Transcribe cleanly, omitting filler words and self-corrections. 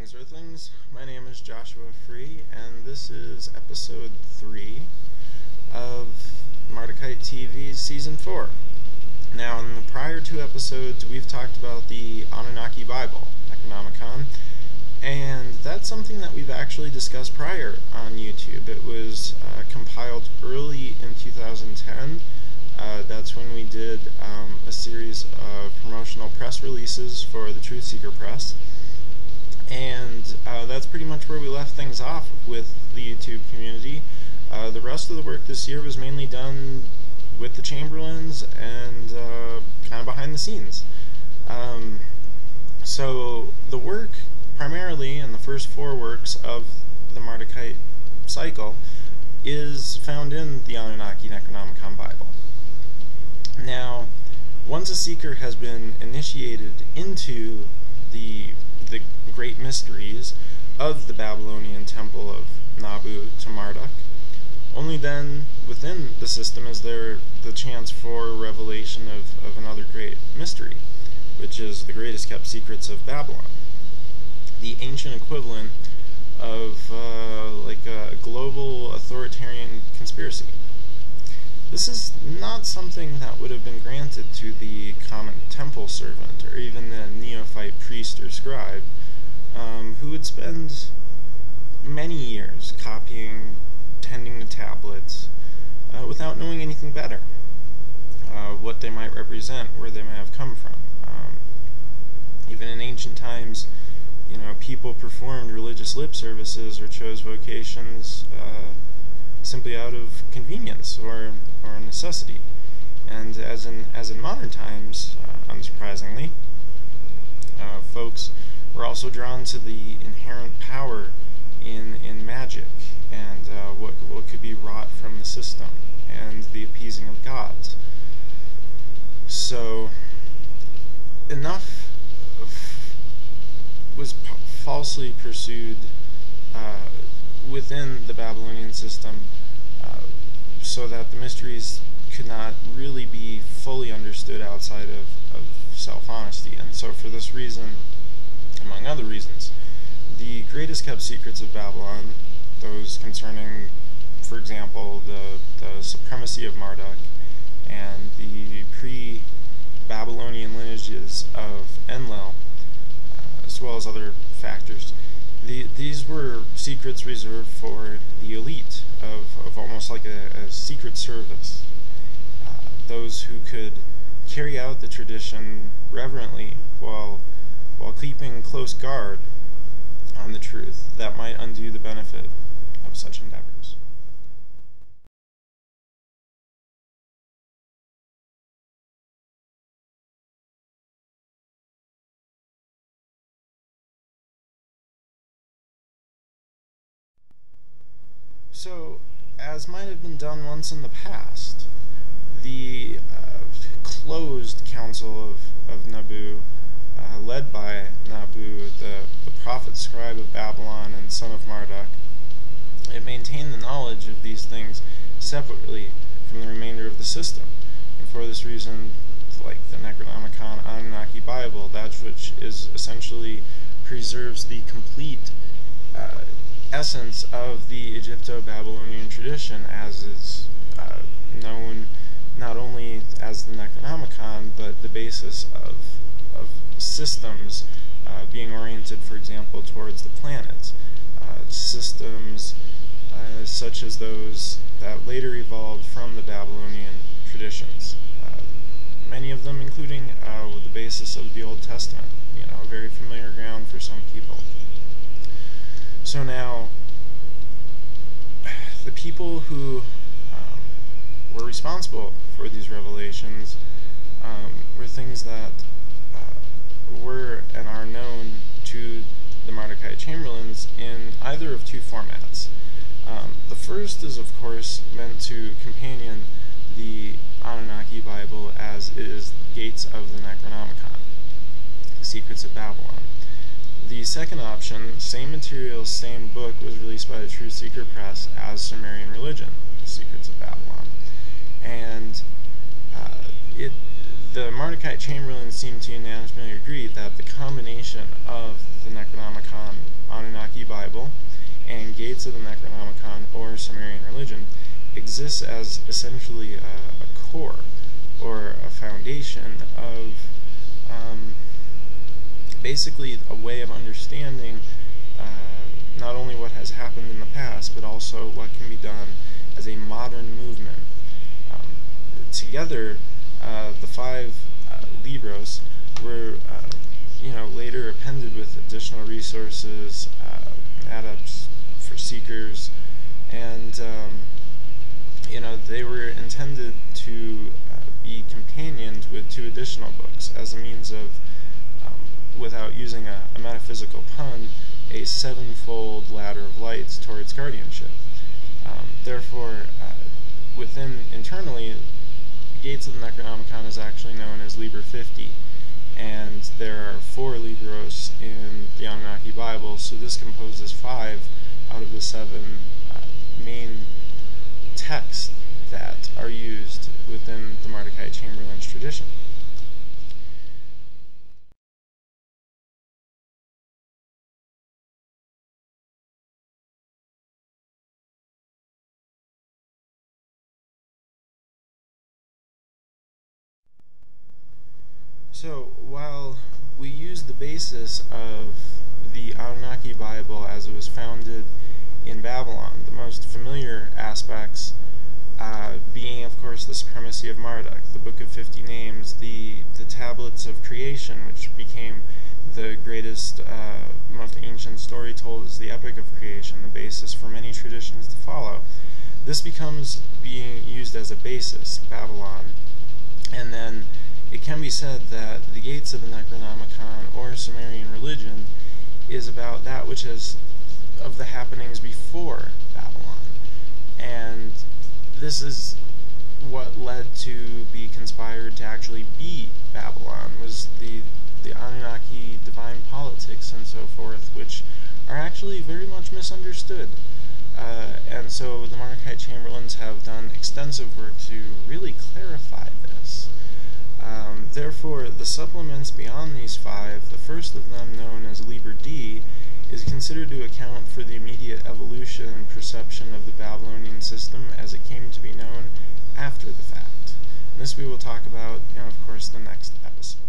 Greetings, Earthlings. My name is Joshua Free, and this is episode 3 of Mardukite TV's Season 4. Now, in the prior 2 episodes, we've talked about the Anunnaki Bible, Necronomicon, and that's something that we've actually discussed prior on YouTube. It was compiled early in 2010. That's when we did a series of promotional press releases for the Truth Seeker Press. And that's pretty much where we left things off with the YouTube community. The rest of the work this year was mainly done with the Chamberlains and kind of behind the scenes. So the work primarily in the first 4 works of the Mardukite cycle is found in the Anunnaki Necronomicon Bible. Now, once a seeker has been initiated into the great mysteries of the Babylonian temple of Nabu to Marduk, only then within the system is there the chance for revelation of another great mystery, which is the greatest kept secrets of Babylon, the ancient equivalent of like a global authoritarian conspiracy. This is not something that would have been granted to the common temple servant or even the neophyte priest or scribe, who would spend many years copying, tending to tablets, without knowing anything better, what they might represent, where they may have come from. Even in ancient times, people performed religious lip services or chose vocations simply out of convenience or necessity. And as in modern times, unsurprisingly, folks were also drawn to the inherent power in magic and what could be wrought from the system and the appeasing of gods. So enough was falsely pursued within the Babylonian system so that the mysteries could not really be fully understood outside of self-honesty. And so for this reason, among other reasons, the greatest kept secrets of Babylon, those concerning, for example, the supremacy of Marduk and the pre-Babylonian lineages of Enlil, as well as other factors, these were secrets reserved for the elite of almost like a secret service, those who could carry out the tradition reverently while keeping close guard on the truth that might undo the benefit of such endeavors. So, as might have been done once in the past, the closed council of Nabu, led by Nabu, the prophet scribe of Babylon and son of Marduk, it maintained the knowledge of these things separately from the remainder of the system. And for this reason, like the Necronomicon Anunnaki Bible, that which is essentially preserves the complete essence of the Egypto-Babylonian tradition as is known not only as the Necronomicon, but the basis of systems being oriented, for example, towards the planets. Systems such as those that later evolved from the Babylonian traditions. Many of them including the basis of the Old Testament, very familiar ground for some people. So now, the people who were responsible for these revelations were things that were and are known to the Mardukite Chamberlains in either of 2 formats. The first is, of course, meant to companion the Anunnaki Bible as is Gates of the Necronomicon, the Secrets of Babylon. The second option, same material, same book, was released by the Truth Seeker Press as Sumerian Religion, the Secrets of Babylon. And the Mardukite Chamberlain seemed to unanimously agree that the combination of the Necronomicon gates of the Necronomicon or Sumerian religion exists as essentially a core or a foundation of basically a way of understanding not only what has happened in the past, but also what can be done as a modern movement. Together, the 5 libros were later appended with additional resources, add-ups for seekers, and they were intended to be companioned with 2 additional books as a means of, without using a metaphysical pun, a 7-fold ladder of lights towards guardianship. Therefore, internally, the gates of the Necronomicon is actually known as Liber 50, and there are 4 libros in the Anunnaki Bible, so this composes 5 out of the 7 main texts that are used within the Mardukite Chamberlain's tradition. So, while we use the basis of the Anunnaki Bible as it was founded in Babylon, the most familiar aspects being, of course, the supremacy of Marduk, the Book of 50 Names, the tablets of creation, which became the greatest, most ancient story told as the Epic of Creation, the basis for many traditions to follow. This becomes being used as a basis, Babylon, and then it can be said that the gates of the Necronomicon or Sumerian religion is about that which is of the happenings before Babylon. And this is what led to be conspired to actually be Babylon, was the Anunnaki divine politics and so forth, which are actually very much misunderstood. And so the Mardukite Chamberlains have done extensive work to really clarify this. Therefore, the supplements beyond these 5, the first of them, known as Liber D, is considered to account for the immediate evolution and perception of the Babylonian system as it came to be known after the fact. And this we will talk about in, of course, the next episode.